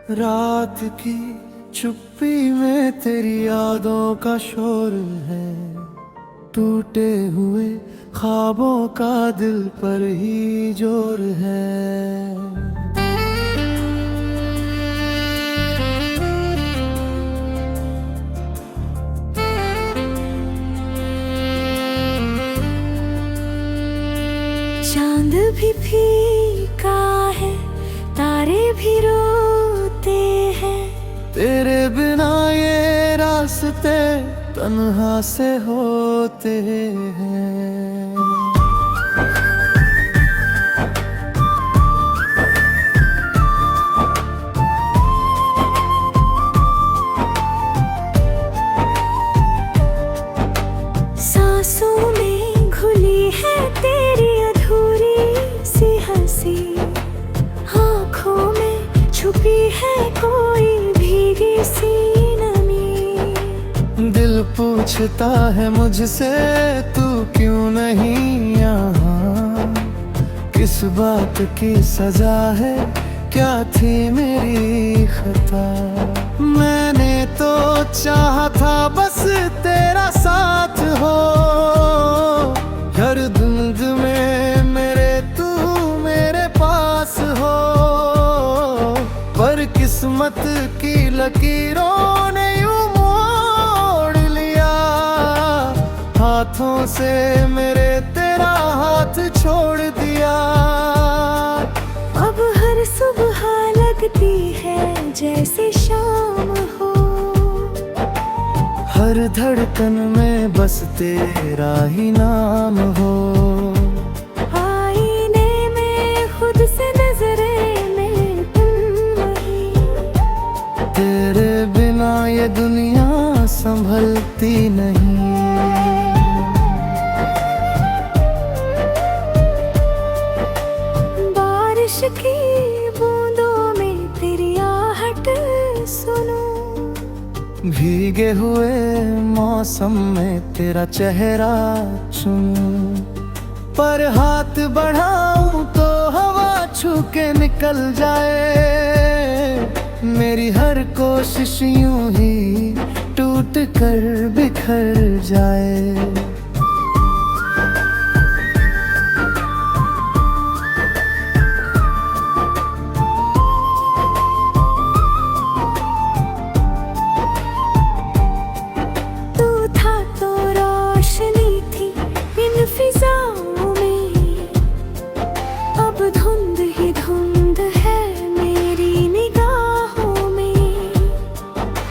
रात की चुप्पी में तेरी यादों का शोर है। टूटे हुए ख्वाबों का दिल पर ही जोर है। चांद भी फीका है, तारे भी रोते हैं। तेरे बिना ये रास्ते तन्हा से होते हैं। सांसों में घुली है तेरी अधूरी सी हंसी, आँखों में छुपी है कोई भीगी सी नमी। दिल पूछता है मुझसे तू क्यों नहीं यहाँ। किस बात की सजा है, क्या थी मेरी खता। मैंने तो चाहा था बस तेरा साथ हो। हर धुंध में मेरे तू मेरे पास हो। पर किस्मत की लकीरों ने यूं मोड़ लिया। हाथों से मेरे तेरा हाथ छोड़ दिया। अब हर सुबह लगती है जैसे शाम हो। हर धड़कन में बस तेरा ही नाम हो। आईने में खुद से नजरें मिलती नहीं। तेरे बिना ये दुनिया संभलती नहीं। बारिश की बूंदों में तेरी आहट सुनो। भीगे हुए मौसम में तेरा चेहरा चूमूं। पर हाथ बढ़ाऊं तो हवा छू के निकल जाए। मेरी हर कोशिश यूं ही टूट कर बिखर जाए।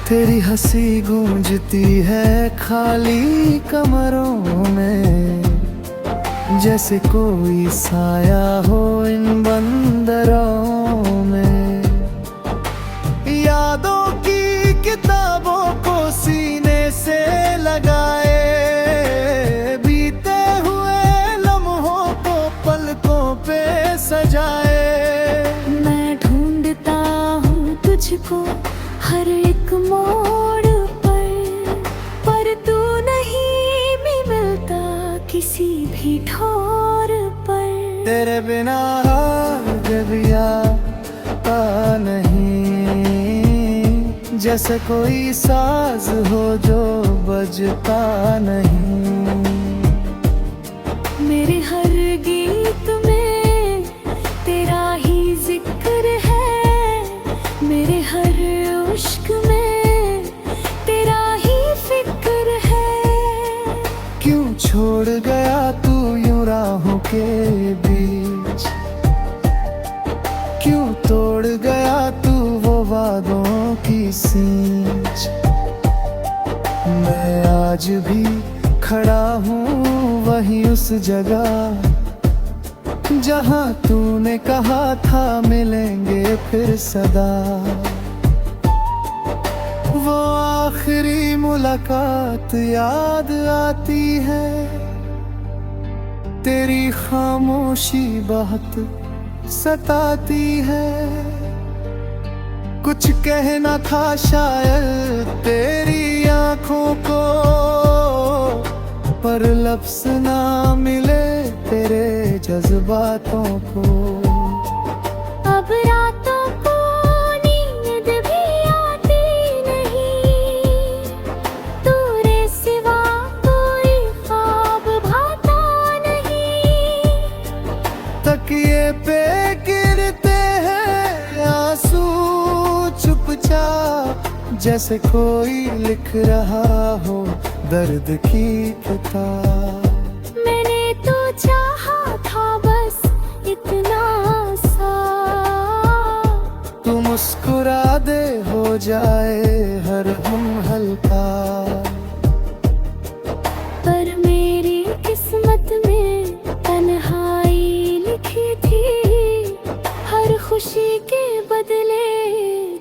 तेरी हंसी गूंजती है खाली कमरों में। जैसे कोई साया हो इन बंदरों में। यादों की किताबों को सीने से लगाए। बीते हुए लम्हों को पलकों पे सजाए। मैं ढूंढता हूँ तुझको हर एक मोड़ पर तू नहीं भी मिलता किसी भी ठोर पर। तेरे बिना जबिया पा नहीं। जैसे कोई साज हो जो बजता नहीं। मेरे हर गीत में तेरा ही जिक्र है। मेरे हर इश्क में तेरा ही फिक्र है। क्यों छोड़ गया तू यूं राहों के बीच। क्यों तोड़ गया तू वो वादों की सींच। मैं आज भी खड़ा हूँ वहीं उस जगह जहाँ तूने कहा था मिलेंगे फिर सदा। वो आखिरी मुलाकात याद आती है। तेरी खामोशी बहुत सताती है। कुछ कहना था शायद तेरी आंखों को। पर लफ्ज़ ना मिले तेरे जज्बातों को। अब रातों को नींद जैसे कोई लिख रहा हो दर्द की किताब। मैंने तो चाहा था बस इतना सा, तू मुस्कुरा दे हो जाए हर हम हल्का। पर मेरी किस्मत में तन्हाई लिखी थी, हर खुशी के बदले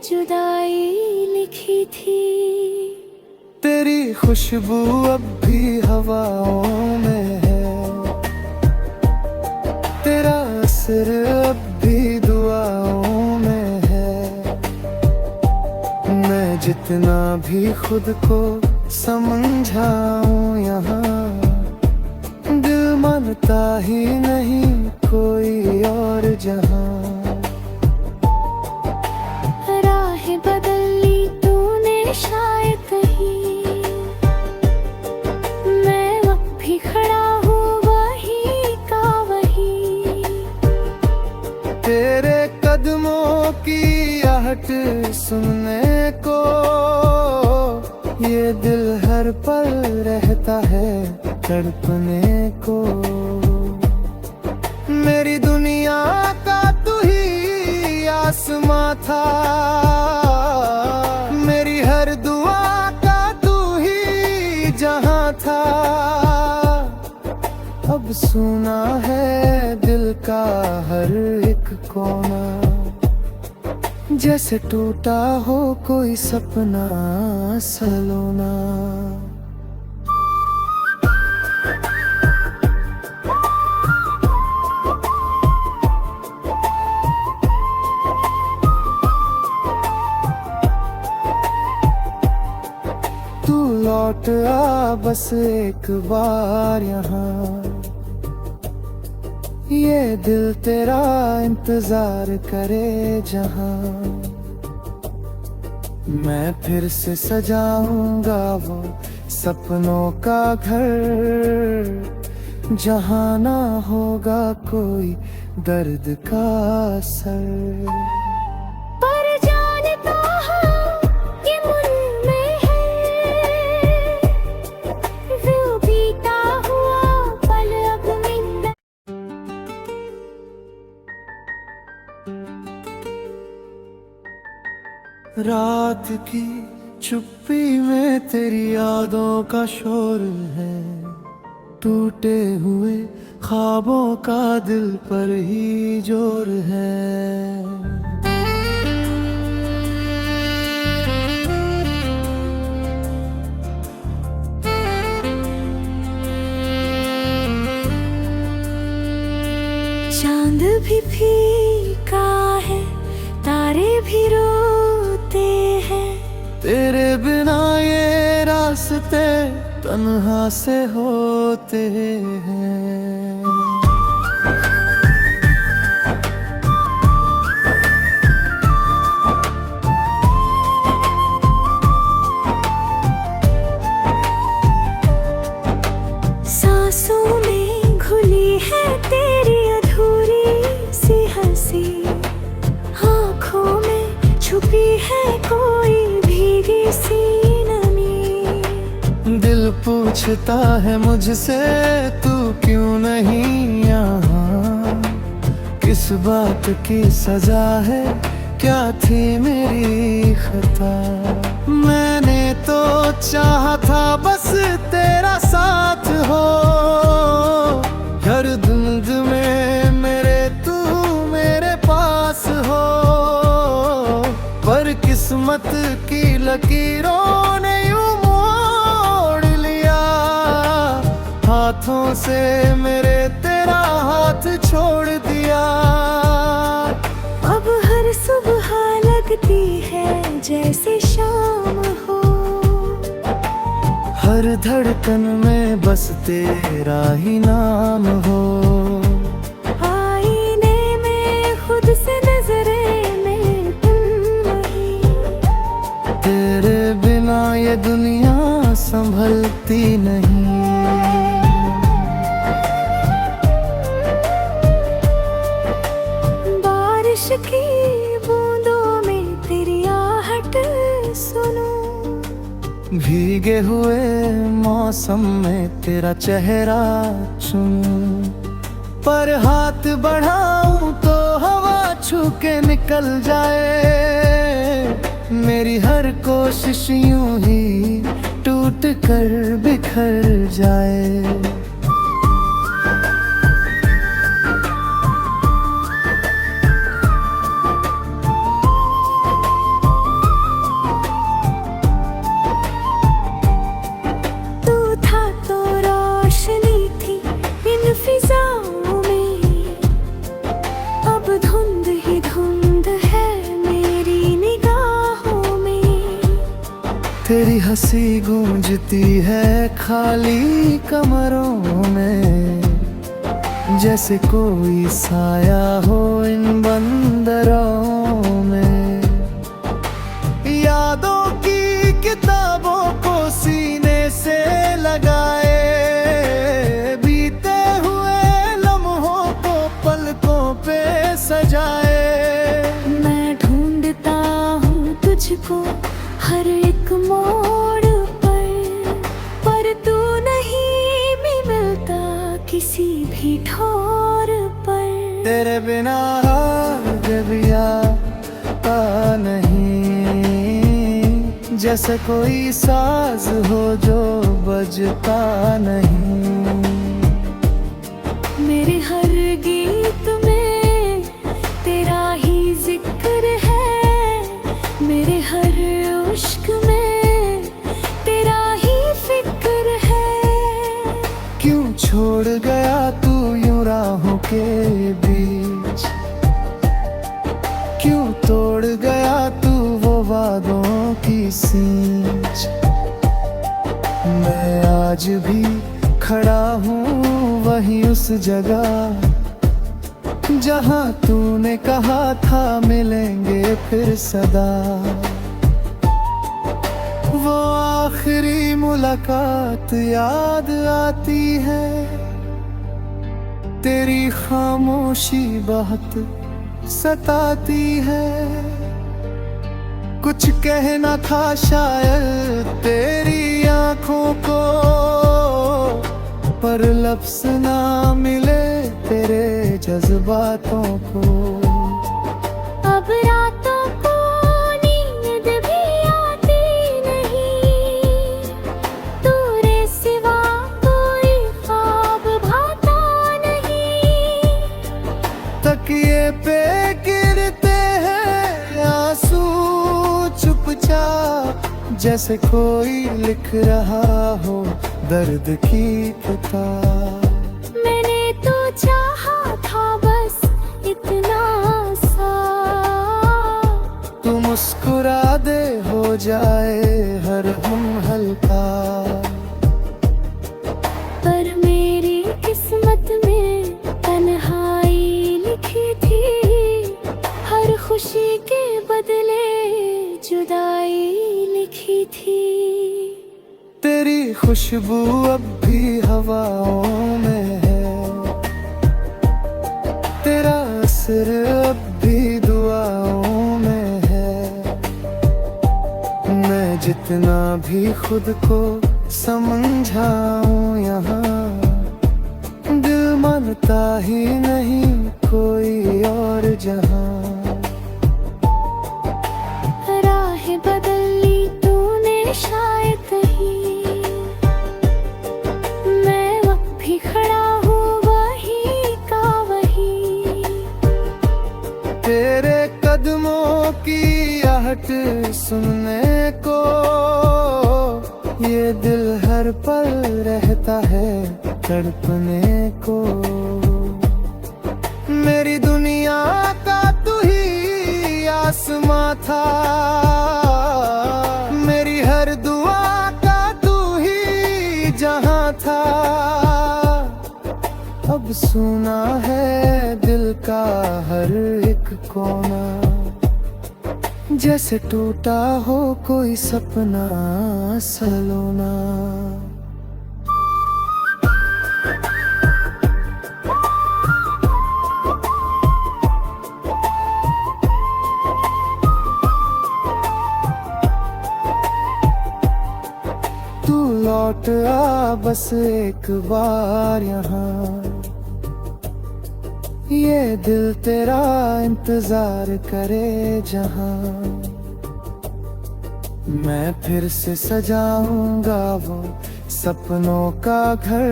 जुदाई लिखी थी। तेरी खुशबू अब भी हवाओं में है, तेरा असर अब भी दुआओं में है। मैं जितना भी खुद को समझाऊं यहाँ, दिल मानता ही नहीं कोई और जहां। राहें बदल ली तूने शायद कहीं, मैं अब भी खड़ा हूँ वहीं का वहीं। तेरे कदमों की आहट सुनने को ये दिल हर पल रहता है तड़पने को। मेरी दुनिया का तू ही आसमां था, मेरी हर दुआ का तू ही जहां था। अब सुना है दिल का हर एक कोना, जैसे टूटा हो कोई सपना सलोना। तू लौट आ बस एक बार यहाँ, ये दिल तेरा इंतजार करे जहाँ। मैं फिर से सजाऊंगा वो सपनों का घर, जहाँ ना होगा कोई दर्द का असर। पर जानता हूँ ये मुझ में है, वो बीता हुआ पल अब मिंदा। रात की चुप्पी में तेरी यादों का शोर है, टूटे हुए ख्वाबों का दिल पर ही जोर है। चांद भी फीका है, तारे भी रोते हैं, तेरे बिना ये रास्ते तन्हा से होते हैं। सांसों में घुली है तेरी अधूरी सी हंसी, आँखों में छुपी है कोई भीगी सी नमी। दिल पूछता है मुझसे तू क्यों नहीं यहाँ, किस बात की सजा है, क्या थी मेरी खता। मैंने तो चाहा था बस तेरा साथ हो, हर धुंध में मेरे तू मेरे पास हो। पर किस्मत की लकीरों ने यूं मोड़ लिया, हाथों से मेरे तेरा हाथ छोड़ दिया। अब हर सुबह लगती है जैसे शाम हो, हर धड़कन में बस तेरा ही नाम हो। आईने में खुद से नजरें में तुम नहीं, तेरे बिना ये दुनिया संभलती नहीं। बारिश की बूंदों में तेरी आहट सुनो, भीगे हुए मौसम में तेरा चेहरा चूमूं, पर हाथ बढ़ाऊं तो हवा छू के निकल जाए। मेरी हर कोशिश यूं ही टूट कर बिखर जाए। तेरी हंसी गूंजती है खाली कमरों में, जैसे कोई साया हो इन बंदरों में। यादों की किताबों को सीने से लगाए, बीते हुए लम्हों को पलकों पे सजाए। मैं ढूंढता हूँ तुझको हर एक मोड़ पर तू नहीं भी मिलता किसी भी ठोर पर। तेरे बिना जब आता नहीं, जैसे कोई साज हो जो बजता नहीं। मेरे हर गीत में तेरा ही जिक्र है, मेरे हर इश्क में तेरा ही फिक्र है। क्यों छोड़ गया तू यूं राहों के बीच, क्यों तोड़ गया तू वो वादों की सींच। मैं आज भी खड़ा हूँ वहीं उस जगह जहाँ तूने कहा था मिलेंगे फिर सदा। वो आखिरी मुलाकात याद आती है, तेरी खामोशी बहुत सताती है। कुछ कहना था शायद तेरी आंखों को, पर लफ्ज़ ना मिले तेरे जज्बातों को। अब रातों को नींद भी आती नहीं, तेरे सिवा कोई ख्वाब भाता नहीं। तकिए पे गिरते हैं आंसू चुपचाप, जैसे कोई लिख रहा हो दर्द की किताब। मैंने तो चाहा था बस इतना सा, तू मुस्कुरा दे हो जाए हर हम हल्का। पर मेरी किस्मत में तन्हाई लिखी थी, हर खुशी के बदले जुदाई लिखी थी। तेरी खुशबू अब भी हवाओं में है, तेरा असर अब भी दुआओं में है। मैं जितना भी खुद को समझाऊं यहाँ, दिल मानता ही नहीं कोई और जहां। राहें बदल ली तूने शायद ही, मैं अब भी खड़ा हूँ वहीं का वहीं। तेरे कदमों की आहट सुनने को ये दिल हर पल रहता है तड़पने को। मेरी दुनिया का तू ही आसमां था, मेरी हर दुआ का तू ही जहां था। अब सुना है दिल का हर एक कोना, जैसे टूटा हो कोई सपना सलोना। लौट आ बस एक बार यहाँ, ये दिल तेरा इंतजार करे जहाँ। मैं फिर से सजाऊंगा वो सपनों का घर,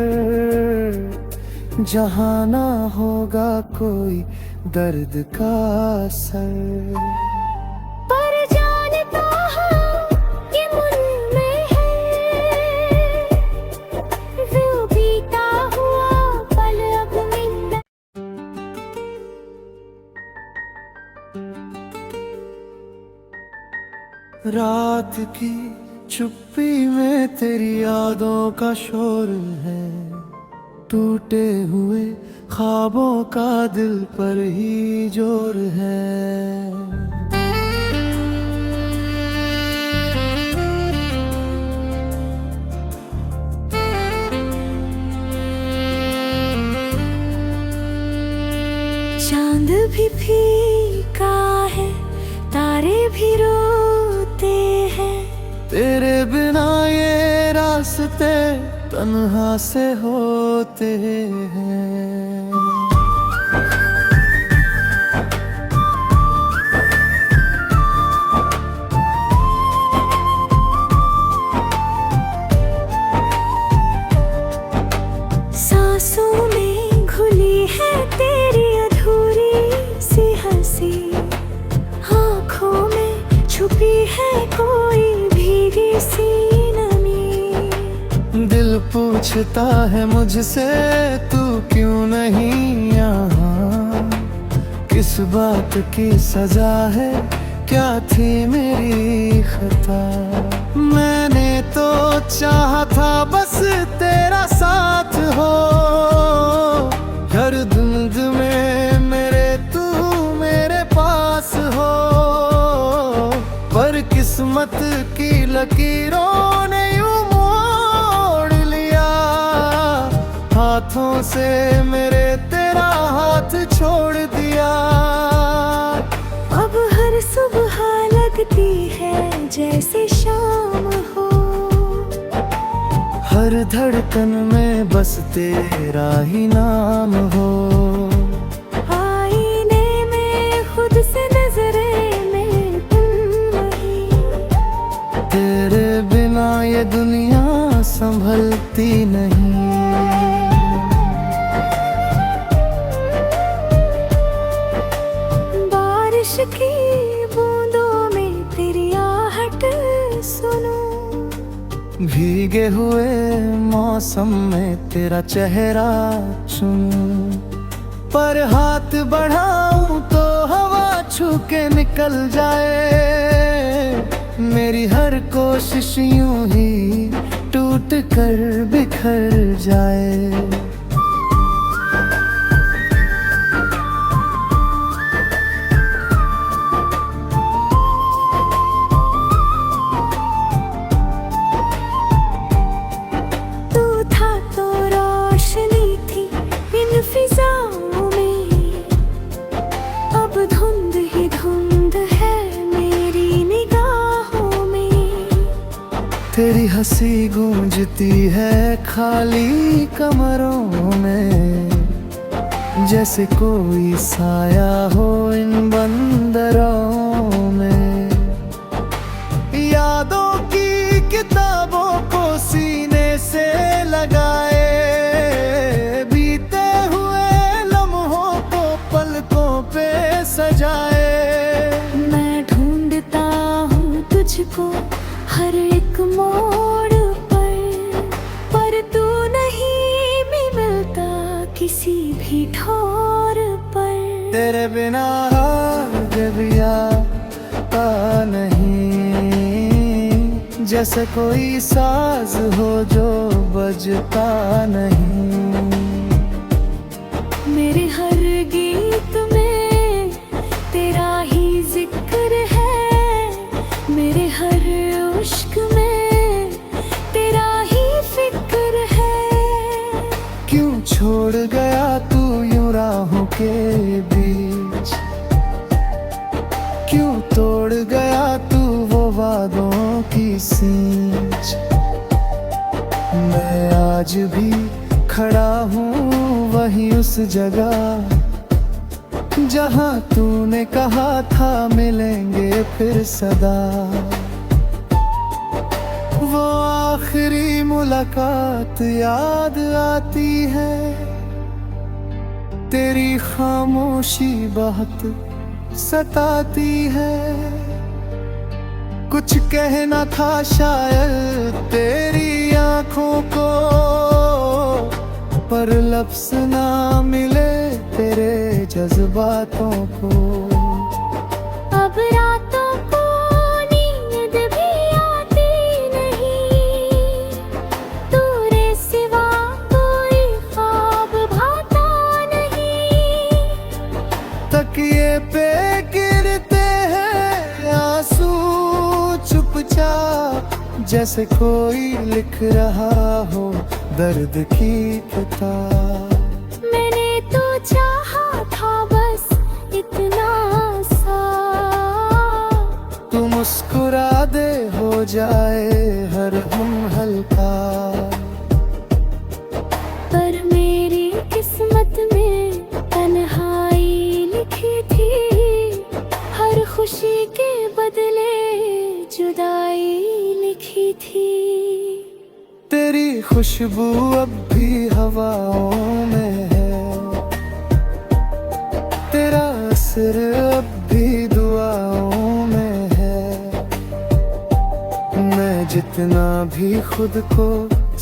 जहाँ ना होगा कोई दर्द का असर। पर जानता हूँ ये मुझ में है, वो बीता हुआ पल अब मिंदा। रात की चुप्पी में तेरी यादों का शोर है, टूटे हुए ख्वाबों का दिल पर ही जोर है। चांद भी फीका है, तारे भी रोते हैं, तेरे बिना ये रास्ते तन्हा से होते हैं। सांसों में घुली है तेरी अधूरी सी हंसी, आँखों में छुपी है कोई भीगी सी नमी। दिल पूछता है मुझसे तू क्यों नहीं यहाँ, किस बात की सजा है, क्या थी मेरी खता। मैंने तो चाहा था बस तेरा साथ हो, हर धुंध में मेरे तू मेरे पास हो। पर किस्मत की लकीरों ने यूं मोड़ लिया, हाथों से मेरे तेरा हाथ छोड़ दिया। अब हर सुबह लगती है जैसे शाम हो, हर धड़कन में बस तेरा ही नाम हो। आईने में खुद से नजरें मिलती नहीं, तेरे बिना ये दुनिया संभलती नहीं। बारिश की बूंदों में तेरी आहट सुनो, भीगे हुए मौसम में तेरा चेहरा चूमूं। पर हाथ बढ़ाऊं तो हवा छू के निकल जाए, मेरी हर कोशिश यूं ही टूट कर बिखर जाए। फिजाओं में अब धुंध ही धुंध है मेरी निगाहों में। तेरी हंसी गूंजती है खाली कमरों में, जैसे कोई साया हो इन बंदरों में। यादों की किताबों को सीने से लगाए, सजाए। मैं ढूंढता हूँ तुझको हर एक मोड़ पर तू नहीं भी मिलता किसी भी ठोर पर। तेरे बिना जब आता नहीं, जैसे कोई साज हो जो बजता नहीं। मेरे हर गीत में तेरा ही जिक्र है, मेरे हर इश्क में तेरा ही फिक्र है। क्यों छोड़ गया तू यूं राहों के बीच, क्यों तोड़ गया तू वो वादों की सींच। आज भी खड़ा हूँ वही उस जगह जहाँ तूने कहा था मिलेंगे फिर सदा। वो आखिरी मुलाकात याद आती है, तेरी खामोशी बहुत सताती है। कुछ कहना था शायद तेरी आंखों को, पर लफ्ज़ ना मिले तेरे जज्बातों को। अब रातों को नींद भी आती नहीं, तेरे सिवा कोई ख्वाब भाता नहीं। तकिए पे गिरते हैं आंसू चुपचाप, जैसे कोई लिख रहा हो दर्द की किताब। मैंने तो चाहा था बस इतना सा, तू मुस्कुरा दे हो जाए हर हम हल्का। पर मेरी किस्मत में तन्हाई लिखी थी, हर खुशी के बदले जुदाई लिखी थी। तेरी खुशबू अब भी हवाओं में है, तेरा असर अब भी दुआओं में है। मैं जितना भी खुद को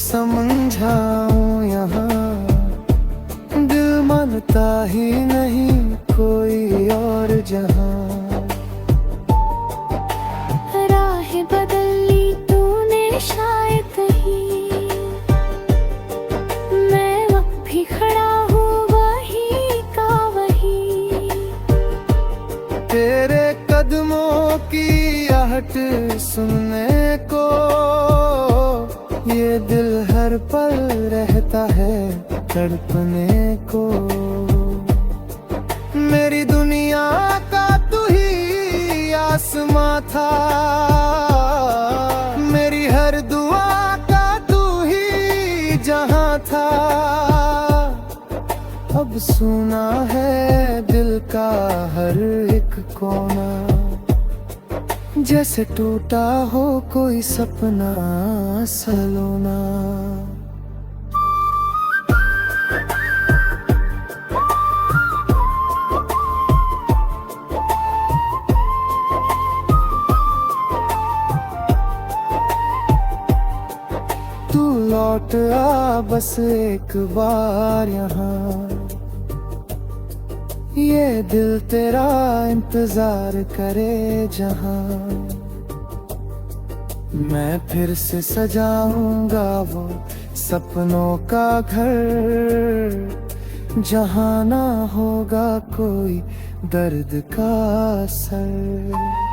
समझाऊं यहाँ, दिल मानता ही नहीं कोई और जहां। राहें बदल ली तूने शायद कहीं, मैं अब भी खड़ा हूँ वहीं का वहीं। तेरे कदमों की आहट सुनने को ये दिल हर पल रहता है तड़पने को। मेरी दुनिया का तू ही आसमां था, मेरी हर दुआ का तू ही जहां था। अब सुना है दिल का हर एक कोना, जैसे टूटा हो कोई सपना सलोना। तू लौट आ बस एक बार यहाँ, ये दिल तेरा इंतजार करे जहाँ। मैं फिर से सजाऊंगा वो सपनों का घर, जहाँ ना होगा कोई दर्द का असर।